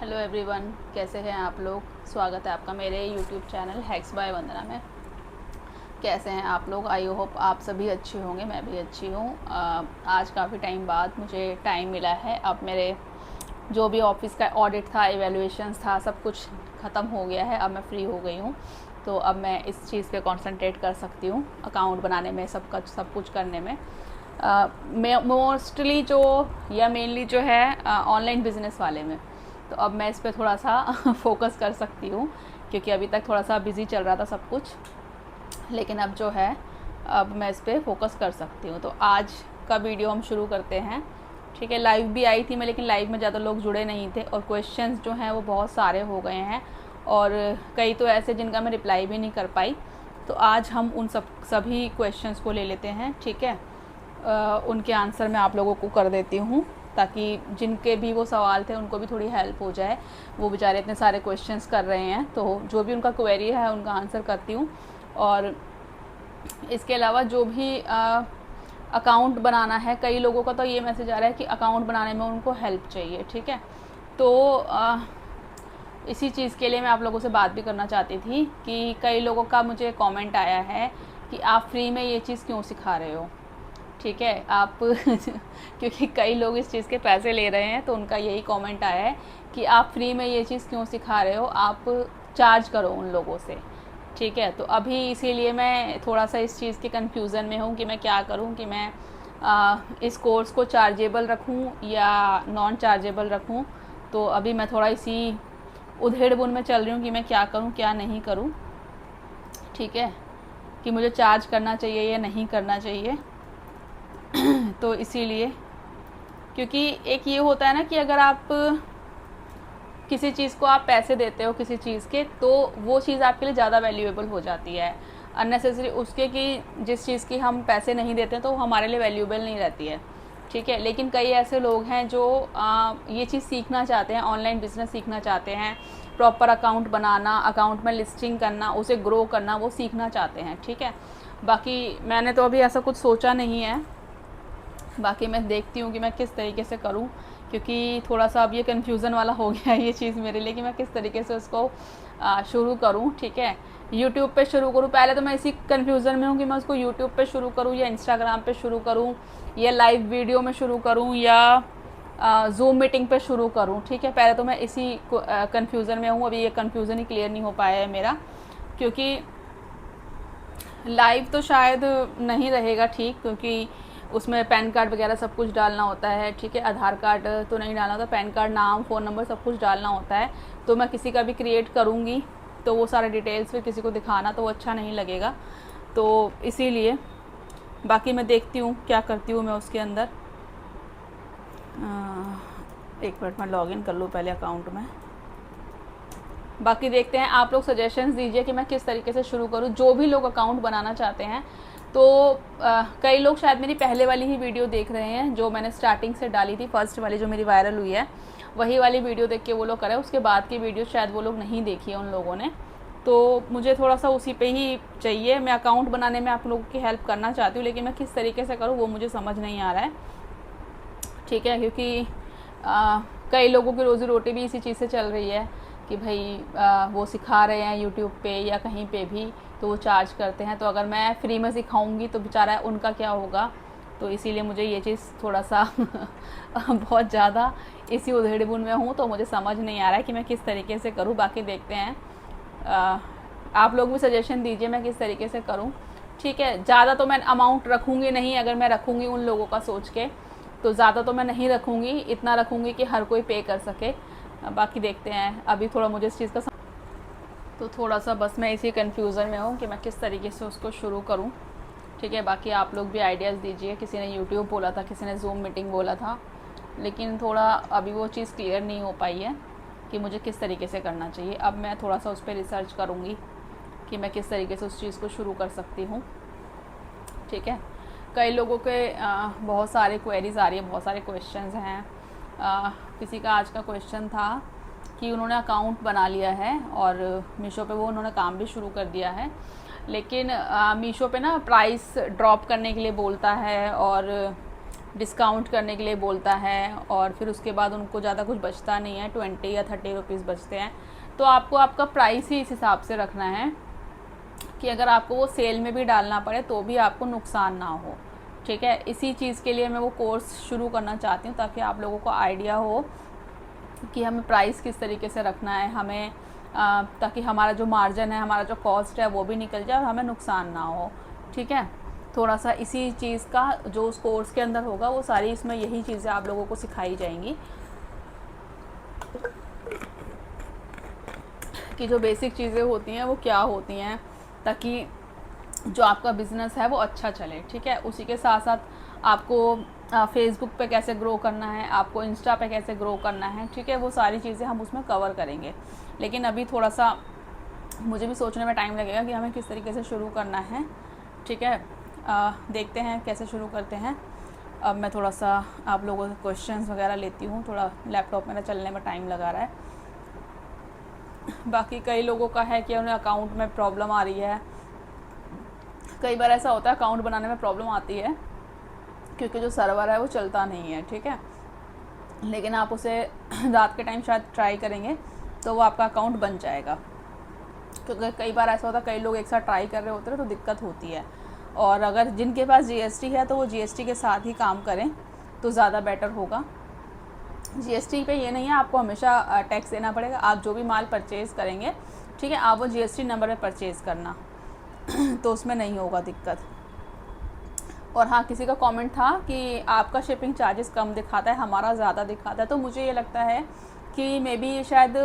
Hello everyone, कैसे हैं आप लोग। स्वागत है आपका मेरे यूट्यूब चैनल हैक्स बाय वंदना में। कैसे हैं आप लोग। आई होप आप सभी अच्छे होंगे, मैं भी अच्छी हूँ। आज काफ़ी टाइम बाद मुझे टाइम मिला है। अब मेरे जो भी ऑफिस का ऑडिट था, इवैल्यूएशंस था, सब कुछ ख़त्म हो गया है। अब मैं फ्री हो गई हूँ, तो अब मैं इस चीज़ पे कंसंट्रेट कर सकती हूँ, अकाउंट बनाने में, सब कुछ करने में। मोस्टली जो या मेनली जो है ऑनलाइन बिजनेस वाले में। तो अब मैं इस पे थोड़ा सा फोकस कर सकती हूँ, क्योंकि अभी तक थोड़ा सा बिज़ी चल रहा था सब कुछ, लेकिन अब जो है अब मैं इस पे फोकस कर सकती हूँ। तो आज का वीडियो हम शुरू करते हैं। ठीक है, लाइव भी आई थी मैं, लेकिन लाइव में ज़्यादा लोग जुड़े नहीं थे और क्वेश्चंस जो हैं वो बहुत सारे हो गए हैं, और कई तो ऐसे जिनका मैं रिप्लाई भी नहीं कर पाई। तो आज हम उन सभी क्वेश्चंस को ले लेते हैं। ठीक है, उनके आंसर मैं आप लोगों को कर देती हूँ, ताकि जिनके भी वो सवाल थे उनको भी थोड़ी हेल्प हो जाए। वो बेचारे इतने सारे क्वेश्चंस कर रहे हैं, तो जो भी उनका क्वेरी है उनका आंसर करती हूँ। और इसके अलावा जो भी अकाउंट बनाना है, कई लोगों का तो ये मैसेज आ रहा है कि अकाउंट बनाने में उनको हेल्प चाहिए। ठीक है, तो इसी चीज़ के लिए मैं आप लोगों से बात भी करना चाहती थी कि कई लोगों का मुझे कमेंट आया है कि आप फ्री में ये चीज़ क्यों सिखा रहे हो। ठीक है, आप क्योंकि कई लोग इस चीज़ के पैसे ले रहे हैं, तो उनका यही कमेंट आया है कि आप फ्री में ये चीज़ क्यों सिखा रहे हो, आप चार्ज करो उन लोगों से। ठीक है, तो अभी इसीलिए मैं थोड़ा सा इस चीज़ के कन्फ्यूज़न में हूँ कि मैं क्या करूँ, कि मैं इस कोर्स को चार्जेबल रखूँ या नॉन चार्जेबल रखूँ। तो अभी मैं थोड़ा इसी उधेड़-बुन में चल रही हूँ कि मैं क्या करूँ क्या नहीं करूँ। ठीक है, कि मुझे चार्ज करना चाहिए या नहीं करना चाहिए। तो इसीलिए, क्योंकि एक ये होता है ना कि अगर आप किसी चीज़ को आप पैसे देते हो किसी चीज़ के, तो वो चीज़ आपके लिए ज़्यादा वैल्यूएबल हो जाती है। अननेसेसरी उसके कि जिस चीज़ की हम पैसे नहीं देते तो हमारे लिए वैल्यूएबल नहीं रहती है। ठीक है, लेकिन कई ऐसे लोग हैं जो ये चीज़ सीखना चाहते हैं, ऑनलाइन बिजनेस सीखना चाहते हैं, प्रॉपर अकाउंट बनाना, अकाउंट में लिस्टिंग करना, उसे ग्रो करना, वो सीखना चाहते हैं। ठीक है, बाकी मैंने तो अभी ऐसा कुछ सोचा नहीं है। बाकी मैं देखती हूँ कि मैं किस तरीके से करूँ, क्योंकि थोड़ा सा अब ये कन्फ्यूज़न वाला हो गया है ये चीज़ मेरे लिए कि मैं किस तरीके से उसको शुरू करूँ। ठीक है, यूट्यूब पे शुरू करूँ, पहले तो मैं इसी कन्फ्यूज़न में हूँ कि मैं उसको यूट्यूब पे शुरू करूँ या इंस्टाग्राम पे शुरू करूँ या लाइव वीडियो में शुरू करूँ या ज़ूम मीटिंग पे शुरू करूँ। ठीक है, पहले तो मैं इसी कन्फ्यूज़न में हूँ। अभी ये कन्फ्यूज़न ही क्लियर नहीं हो पाया है मेरा, क्योंकि लाइव तो शायद नहीं रहेगा ठीक, क्योंकि उसमें पैन कार्ड वगैरह सब कुछ डालना होता है। ठीक है, आधार कार्ड तो नहीं डालना होता, पैन कार्ड, नाम, फ़ोन नंबर सब कुछ डालना होता है। तो मैं किसी का भी क्रिएट करूँगी तो वो सारे डिटेल्स फिर किसी को दिखाना तो वो अच्छा नहीं लगेगा, तो इसीलिए बाकी मैं देखती हूँ क्या करती हूँ मैं उसके अंदर। एक मिनट में लॉगिन कर लूँ पहले अकाउंट में। बाकी देखते हैं, आप लोग सजेशंस दीजिए कि मैं किस तरीके से शुरू करूँ। जो भी लोग अकाउंट बनाना चाहते हैं, तो कई लोग शायद मेरी पहले वाली ही वीडियो देख रहे हैं जो मैंने स्टार्टिंग से डाली थी, फर्स्ट वाली जो मेरी वायरल हुई है, वही वाली वीडियो देख के वो लोग करें। उसके बाद की वीडियो शायद वो लोग नहीं देखी है उन लोगों ने, तो मुझे थोड़ा सा उसी पे ही चाहिए। मैं अकाउंट बनाने में आप लोगों की हेल्प करना चाहती हूँ, लेकिन मैं किस तरीके से करूँ वो मुझे समझ नहीं आ रहा है। ठीक है, क्योंकि कई लोगों की रोज़ी रोटी भी इसी चीज़ से चल रही है कि भाई वो सिखा रहे हैं यूट्यूब पे या कहीं पे भी, तो वो चार्ज करते हैं। तो अगर मैं फ्री में सिखाऊंगी तो बेचारा उनका क्या होगा। तो इसीलिए मुझे ये चीज़ थोड़ा सा बहुत ज़्यादा इसी उधेड़-बुन में हूँ, तो मुझे समझ नहीं आ रहा है कि मैं किस तरीके से करूँ। बाकी देखते हैं, आप लोग भी सजेशन दीजिए मैं किस तरीके से करूँ। ठीक है, ज़्यादा तो मैं अमाउंट रखूँगी नहीं, अगर मैं रखूँगी उन लोगों का सोच के, तो ज़्यादा तो मैं नहीं रखूँगी, इतना रखूँगी कि हर कोई पे कर सके। बाकी देखते हैं, अभी थोड़ा मुझे इस चीज़ का तो थोड़ा सा बस मैं इसी कन्फ्यूज़न में हूँ कि मैं किस तरीके से उसको शुरू करूँ। ठीक है, बाकी आप लोग भी आइडियाज़ दीजिए। किसी ने यूट्यूब बोला था, किसी ने ज़ूम मीटिंग बोला था, लेकिन थोड़ा अभी वो चीज़ क्लियर नहीं हो पाई है कि मुझे किस तरीके से करना चाहिए। अब मैं थोड़ा सा उस पर रिसर्च करूँगी कि मैं किस तरीके से उस चीज़ को शुरू कर सकती हूँ। ठीक है, कई लोगों के बहुत सारे क्वेरीज आ रही है, बहुत सारे क्वेश्चंस हैं। किसी का आज का क्वेश्चन था कि उन्होंने अकाउंट बना लिया है और मीशो पे वो उन्होंने काम भी शुरू कर दिया है, लेकिन मीशो पे ना प्राइस ड्रॉप करने के लिए बोलता है, और डिस्काउंट करने के लिए बोलता है और फिर उसके बाद उनको ज़्यादा कुछ बचता नहीं है, 20 या 30 रुपीज़ बचते हैं। तो आपको आपका प्राइस ही इस हिसाब से रखना है कि अगर आपको वो सेल में भी डालना पड़े तो भी आपको नुकसान ना हो, ठीक है। इसी चीज़ के लिए मैं वो कोर्स शुरू करना चाहती हूँ, ताकि आप लोगों को आइडिया हो कि हमें प्राइस किस तरीके से रखना है, हमें ताकि हमारा जो मार्जिन है, हमारा जो कॉस्ट है वो भी निकल जाए और हमें नुकसान ना हो, ठीक है। थोड़ा सा इसी चीज़ का जो उस कोर्स के अंदर होगा वो सारी इसमें यही चीज़ें आप लोगों को सिखाई जाएंगी कि जो बेसिक चीज़ें होती हैं वो क्या होती हैं, ताकि जो आपका बिज़नेस है वो अच्छा चले, ठीक है। उसी के साथ साथ आपको फेसबुक पे कैसे ग्रो करना है, आपको इंस्टा पे कैसे ग्रो करना है, ठीक है। वो सारी चीज़ें हम उसमें कवर करेंगे। लेकिन अभी थोड़ा सा मुझे भी सोचने में टाइम लगेगा कि हमें किस तरीके से शुरू करना है, ठीक है। देखते हैं कैसे शुरू करते हैं। अब मैं थोड़ा सा आप लोगों से क्वेश्चंस वगैरह लेती हूँ, थोड़ा लैपटॉप मेरा चलने में टाइम लगा रहा है। बाकी कई लोगों का है कि उन्हें अकाउंट में प्रॉब्लम आ रही है। कई बार ऐसा होता है अकाउंट बनाने में प्रॉब्लम आती है क्योंकि जो सर्वर है वो चलता नहीं है, ठीक है। लेकिन आप उसे रात के टाइम शायद ट्राई करेंगे तो वो आपका अकाउंट बन जाएगा, क्योंकि कई बार ऐसा होता है कई लोग एक साथ ट्राई कर रहे होते हैं तो दिक्कत होती है। और अगर जिनके पास जीएसटी है तो वो जीएसटी के साथ ही काम करें तो ज़्यादा बेटर होगा। जीएसटी पे ये नहीं है आपको हमेशा टैक्स देना पड़ेगा, आप जो भी माल परचेज़ करेंगे, ठीक है, आप वो जीएसटी नंबर पे परचेज़ करना तो उसमें नहीं होगा दिक्कत। और हाँ, किसी का कमेंट था कि आपका शिपिंग चार्जेस कम दिखाता है, हमारा ज़्यादा दिखाता है। तो मुझे ये लगता है कि मे बी शायद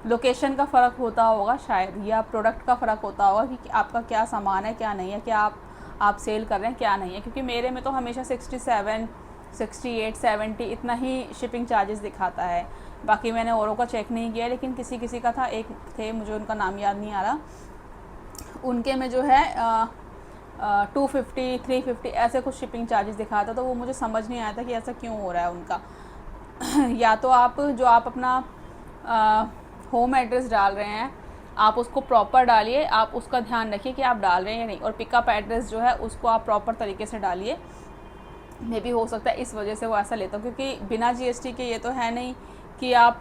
लोकेशन का फ़र्क होता होगा शायद, या प्रोडक्ट का फ़र्क होता होगा कि आपका क्या सामान है क्या नहीं है, क्या आप सेल कर रहे हैं क्या नहीं है। क्योंकि मेरे में तो हमेशा 67, 68, 70 इतना ही शिपिंग चार्जेस दिखाता है। बाकी मैंने औरों का चेक नहीं किया, लेकिन किसी किसी का था, एक थे मुझे उनका नाम याद नहीं आ रहा, उनके में जो है 250, 350 ऐसे कुछ शिपिंग चार्जेस दिखाता। तो वो मुझे समझ नहीं आया था कि ऐसा क्यों हो रहा है उनका। या तो आप जो आप अपना होम एड्रेस डाल रहे हैं आप उसको प्रॉपर डालिए, आप उसका ध्यान रखिए कि आप डाल रहे हैं या नहीं। और पिकअप एड्रेस जो है उसको आप प्रॉपर तरीके से डालिए। मे भी हो सकता है इस वजह से वो ऐसा लेता हो, क्योंकि बिना जीएसटी के ये तो है नहीं कि आप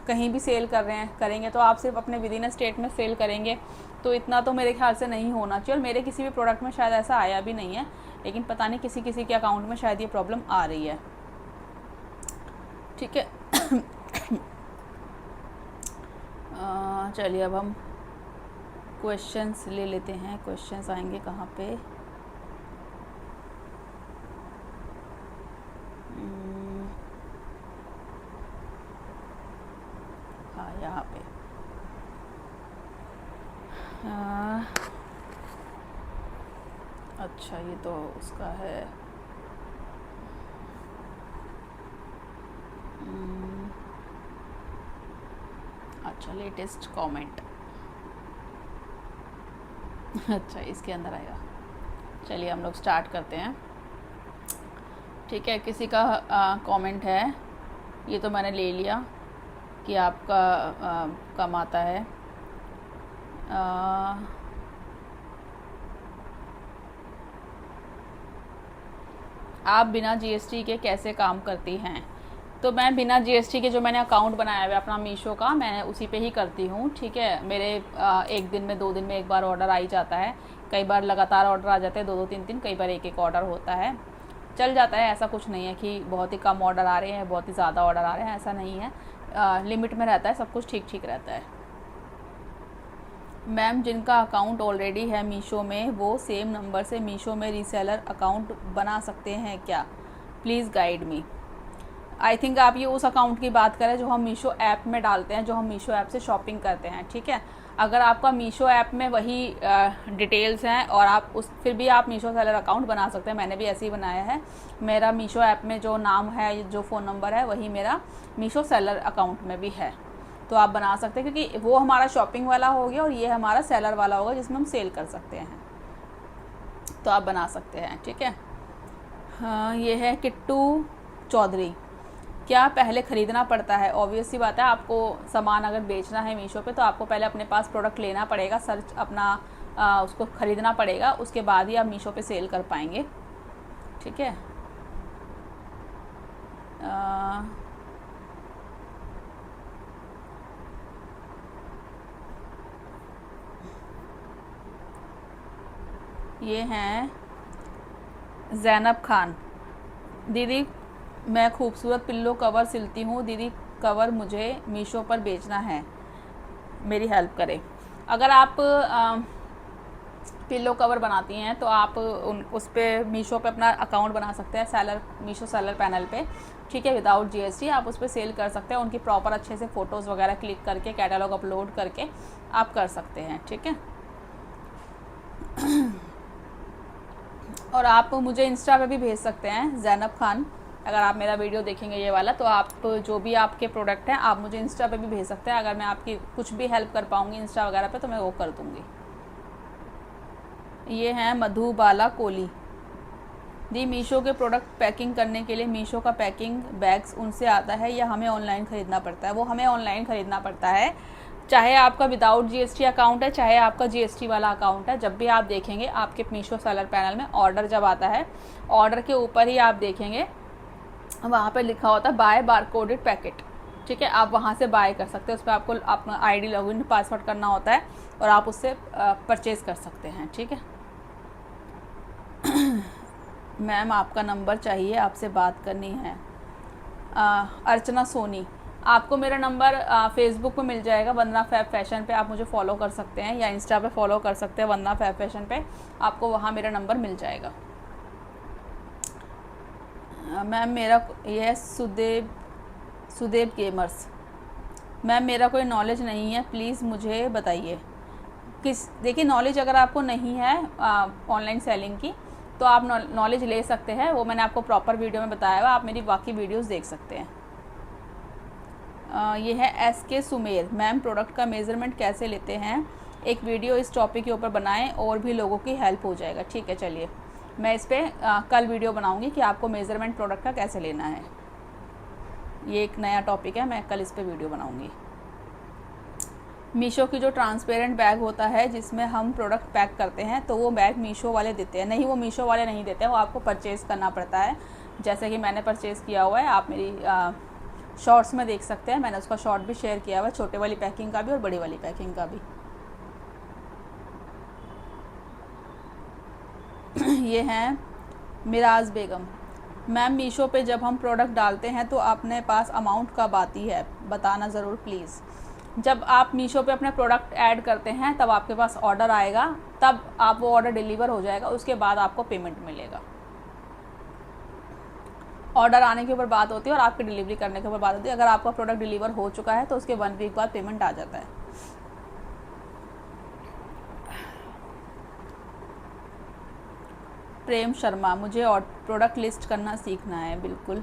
कहीं भी सेल कर रहे हैं करेंगे, तो आप सिर्फ अपने विद इन स्टेट में सेल करेंगे। तो इतना तो मेरे ख्याल से नहीं होना चाहिए। और मेरे किसी भी प्रोडक्ट में शायद ऐसा आया भी नहीं है, लेकिन पता नहीं किसी किसी के अकाउंट में शायद ये प्रॉब्लम आ रही है, ठीक है। चलिए अब हम क्वेश्चंस ले लेते हैं। क्वेश्चंस आएंगे कहाँ पे? हाँ, यहाँ पे। अच्छा, ये तो उसका है। अच्छा, लेटेस्ट कमेंट। अच्छा, इसके अंदर आएगा। चलिए हम लोग स्टार्ट करते हैं, ठीक है। किसी का कमेंट है, ये तो मैंने ले लिया कि आपका कम आता है। आप बिना जीएसटी के कैसे काम करती हैं? तो मैं बिना जीएसटी के जो मैंने अकाउंट बनाया हुआ है अपना मीशो का, मैं उसी पे ही करती हूँ, ठीक है। मेरे एक दिन में 2 दिन में एक बार ऑर्डर आ ही जाता है। कई बार लगातार ऑर्डर आ जाते हैं, 2-2 3-3, कई बार एक ऑर्डर होता है, चल जाता है। ऐसा कुछ नहीं है कि बहुत ही कम ऑर्डर आ रहे हैं, बहुत ही ज़्यादा ऑर्डर आ रहे हैं, ऐसा नहीं है। लिमिट में रहता है, सब कुछ ठीक ठीक रहता है। मैम, जिनका अकाउंट ऑलरेडी है मीशो में, वो सेम नंबर से मीशो में रीसेलर अकाउंट बना सकते हैं क्या? Please guide me. I think आप ये उस अकाउंट की बात करें जो हम मीशो ऐप में डालते हैं, जो हम मीशो ऐप से शॉपिंग करते हैं, ठीक है। अगर आपका मीशो ऐप में वही डिटेल्स हैं और आप उस फिर भी आप मीशो सेलर अकाउंट बना सकते हैं। मैंने भी ऐसे ही बनाया है। मेरा मीशो ऐप में जो नाम है, जो फ़ोन नंबर है, वही मेरा मीशो सेलर अकाउंट में भी है। तो आप बना सकते हैं, क्योंकि वो हमारा शॉपिंग वाला हो गया और ये हमारा सेलर वाला होगा जिसमें हम सेल कर सकते हैं। तो आप बना सकते हैं, ठीक है। हाँ, ये है किट्टू चौधरी। क्या पहले ख़रीदना पड़ता है? ऑब्वियस सी बात है, आपको सामान अगर बेचना है मीशो पे तो आपको पहले अपने पास प्रोडक्ट लेना पड़ेगा, सर्च अपना उसको ख़रीदना पड़ेगा, उसके बाद ही आप मीशो पे सेल कर पाएंगे। ठीक है। ये हैं ज़ैनब खान। दीदी मैं खूबसूरत पिल्लो कवर सिलती हूँ दीदी, कवर मुझे मीशो पर बेचना है, मेरी हेल्प करें। अगर आप पिल्लो कवर बनाती हैं तो आप उस पर मीशो पे अपना अकाउंट बना सकते हैं, सेलर मीशो सेलर पैनल पे, ठीक है, विदाउट जीएसटी आप उस पर सेल कर सकते हैं। उनकी प्रॉपर अच्छे से फ़ोटोज़ वगैरह क्लिक करके कैटलॉग अपलोड करके आप कर सकते हैं, ठीक है। और आप मुझे इंस्टा पे भी भेज सकते हैं ज़ैनब खान, अगर आप मेरा वीडियो देखेंगे ये वाला तो आप जो भी आपके प्रोडक्ट हैं आप मुझे इंस्टा पे भी भेज सकते हैं। अगर मैं आपकी कुछ भी हेल्प कर पाऊँगी इंस्टा वगैरह पे तो मैं वो कर दूँगी। ये हैं मधुबाला कोहली। दी मीशो के प्रोडक्ट पैकिंग करने के लिए मीशो का पैकिंग बैग्स उनसे आता है या हमें ऑनलाइन ख़रीदना पड़ता है? वो हमें ऑनलाइन ख़रीदना पड़ता है, चाहे आपका विदाउट जीएसटी अकाउंट है चाहे आपका जीएसटी वाला अकाउंट है। जब भी आप देखेंगे आपके मीशो सेलर पैनल में ऑर्डर जब आता है, ऑर्डर के ऊपर ही आप देखेंगे वहाँ पे लिखा होता है बाय बारकोडेड पैकेट, ठीक है। आप वहाँ से बाय कर सकते हैं, उस पर आपको अपना आईडी लॉगिन पासवर्ड करना होता है और आप उससे परचेज़ कर सकते हैं, ठीक है। मैम आपका नंबर चाहिए, आपसे बात करनी है। अर्चना सोनी, आपको मेरा नंबर फेसबुक पे मिल जाएगा, वंदना फैब फैशन पे आप मुझे फॉलो कर सकते हैं, या इंस्टा पे फॉलो कर सकते हैं वंदना फैब फैशन पे, आपको वहाँ मेरा नंबर मिल जाएगा। मैम मेरा ये सुदेव गेमर्स, मैम मेरा कोई नॉलेज नहीं है, प्लीज़ मुझे बताइए। देखिए नॉलेज अगर आपको नहीं है ऑनलाइन सेलिंग की तो आप नॉलेज ले सकते हैं, वो मैंने आपको प्रॉपर वीडियो में बताया हुआ, आप मेरी बाकी वीडियोस देख सकते हैं। ये है SK सुमेर, मैम प्रोडक्ट का मेज़रमेंट कैसे लेते हैं, एक वीडियो इस टॉपिक के ऊपर बनाएं और भी लोगों की हेल्प हो जाएगा। ठीक है, चलिए मैं इस पर कल वीडियो बनाऊंगी कि आपको मेज़रमेंट प्रोडक्ट का कैसे लेना है। ये एक नया टॉपिक है, मैं कल इस पर वीडियो बनाऊंगी। मीशो की जो ट्रांसपेरेंट बैग होता है जिसमें हम प्रोडक्ट पैक करते हैं तो वो बैग मीशो वाले देते हैं? नहीं, वो मीशो वाले नहीं देते हैं, वो आपको परचेज़ करना पड़ता है। जैसे कि मैंने परचेज़ किया हुआ है, आप मेरी शॉर्ट्स में देख सकते हैं, मैंने उसका शॉर्ट भी शेयर किया हुआ है, छोटे वाली पैकिंग का भी और बड़ी वाली पैकिंग का भी। ये हैं मिराज बेगम, मैम मीशो पे जब हम प्रोडक्ट डालते हैं तो अपने पास अमाउंट कब आती है, बताना ज़रूर प्लीज़। जब आप मीशो पे अपने प्रोडक्ट ऐड करते हैं तब आपके पास ऑर्डर आएगा, तब आप वो ऑर्डर डिलीवर हो जाएगा, उसके बाद आपको पेमेंट मिलेगा। ऑर्डर आने के ऊपर बात होती है और आपकी डिलीवरी करने के ऊपर बात होती है। अगर आपका प्रोडक्ट डिलीवर हो चुका है तो उसके 1 वीक बाद पेमेंट आ जाता है। प्रेम शर्मा, मुझे प्रोडक्ट लिस्ट करना सीखना है। बिल्कुल।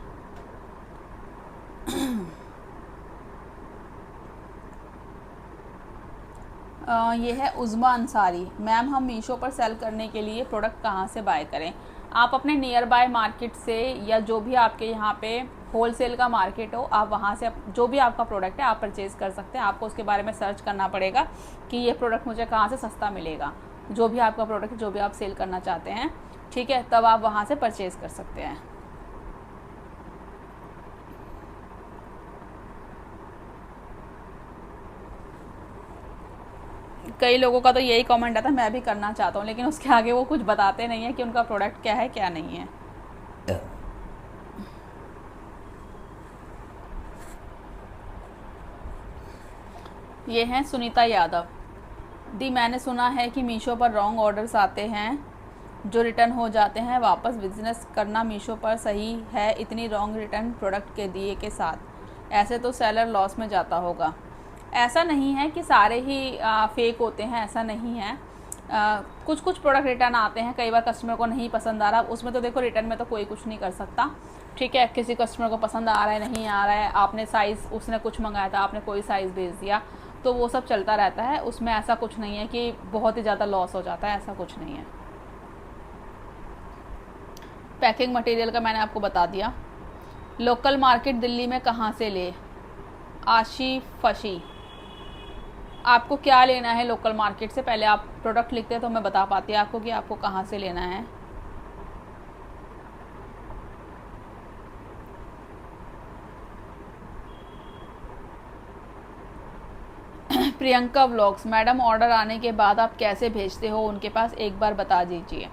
ये है उज़मा अंसारी, मैम हम मीशो पर सेल करने के लिए प्रोडक्ट कहाँ से बाय करें? आप अपने नियर बाय मार्केट से या जो भी आपके यहाँ पे होलसेल का मार्केट हो, आप वहाँ से जो भी आपका प्रोडक्ट है आप परचेज़ कर सकते हैं। आपको उसके बारे में सर्च करना पड़ेगा कि ये प्रोडक्ट मुझे कहाँ से सस्ता मिलेगा, जो भी आपका प्रोडक्ट जो भी आप सेल करना चाहते हैं, ठीक है, तब आप वहाँ से परचेज़ कर सकते हैं। कई लोगों का तो यही कमेंट आता है, मैं भी करना चाहता हूँ, लेकिन उसके आगे वो कुछ बताते नहीं है कि उनका प्रोडक्ट क्या है क्या नहीं है। ये हैं सुनीता यादव, दी मैंने सुना है कि मीशो पर रॉन्ग ऑर्डर्स आते हैं जो रिटर्न हो जाते हैं वापस, बिजनेस करना मीशो पर सही है इतनी रॉन्ग रिटर्न प्रोडक्ट के दिए के साथ? ऐसे तो सेलर लॉस में जाता होगा। ऐसा नहीं है कि सारे ही फेक होते हैं, ऐसा नहीं है। कुछ कुछ प्रोडक्ट रिटर्न आते हैं, कई बार कस्टमर को नहीं पसंद आ रहा, उसमें तो देखो रिटर्न में तो कोई कुछ नहीं कर सकता, ठीक है। किसी कस्टमर को पसंद आ रहा है नहीं आ रहा है, आपने साइज़, उसने कुछ मंगाया था आपने कोई साइज़ भेज दिया, तो वो सब चलता रहता है, उसमें ऐसा कुछ नहीं है कि बहुत ही ज़्यादा लॉस हो जाता है, ऐसा कुछ नहीं है। पैकिंग मटेरियल का मैंने आपको बता दिया। लोकल मार्केट दिल्ली में कहाँ से ले? आशिफशी, आपको क्या लेना है लोकल मार्केट से? पहले आप प्रोडक्ट लिखते हैं तो मैं बता पाती आपको कि आपको कहाँ से लेना है। प्रियंका व्लॉग्स, मैडम ऑर्डर आने के बाद आप कैसे भेजते हो उनके पास, एक बार बता दीजिए।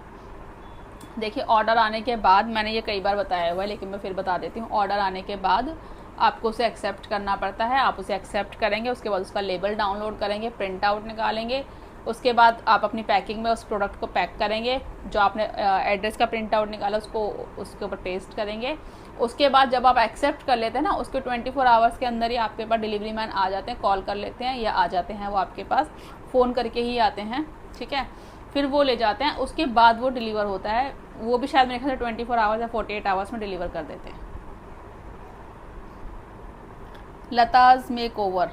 देखिए ऑर्डर आने के बाद, मैंने ये कई बार बताया हुआ है लेकिन मैं फिर बता देती हूँ। ऑर्डर आने के बाद आपको उसे एक्सेप्ट करना पड़ता है। आप उसे एक्सेप्ट करेंगे, उसके बाद उसका लेबल डाउनलोड करेंगे, प्रिंट आउट निकालेंगे। उसके बाद आप अपनी पैकिंग में उस प्रोडक्ट को पैक करेंगे। जो आपने एड्रेस का प्रिंट आउट निकाला उसको उसके ऊपर पेस्ट करेंगे। उसके बाद जब आप एक्सेप्ट कर लेते हैं ना, उसके 24 आवर्स के अंदर ही आपके पास डिलीवरी मैन आ जाते हैं, कॉल कर लेते हैं या आ जाते हैं, वो आपके पास फ़ोन करके ही आते हैं, ठीक है। फिर वो ले जाते हैं, उसके बाद वो डिलीवर होता है। वो भी शायद मेरे ख्याल से 24 आवर्स या 48 आवर्स में डिलीवर कर देते हैं। लताज मेक ओवर,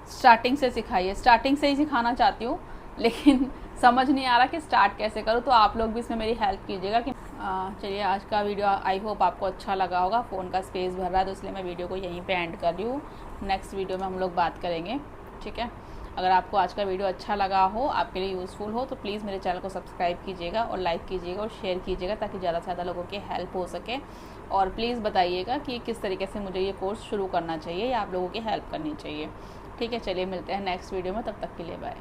स्टार्टिंग से सिखाइए। स्टार्टिंग से ही सिखाना चाहती हूँ लेकिन समझ नहीं आ रहा कि स्टार्ट कैसे करूँ, तो आप लोग भी इसमें मेरी हेल्प कीजिएगा कि चलिए आज का वीडियो आई होप आपको अच्छा लगा होगा। फ़ोन का स्पेस भर रहा है तो इसलिए मैं वीडियो को यहीं पे एंड कर रही हूँ। नेक्स्ट वीडियो में हम लोग बात करेंगे, ठीक है। अगर आपको आज का वीडियो अच्छा लगा हो, आपके लिए यूज़फुल हो, तो प्लीज़ मेरे चैनल को सब्सक्राइब कीजिएगा और लाइक कीजिएगा और शेयर कीजिएगा ताकि ज़्यादा से ज़्यादा लोगों की हेल्प हो सके। और प्लीज़ बताइएगा कि किस तरीके से मुझे ये कोर्स शुरू करना चाहिए या आप लोगों की हेल्प करनी चाहिए, ठीक है। चलिए मिलते हैं नेक्स्ट वीडियो में, तब तक के लिए बाय।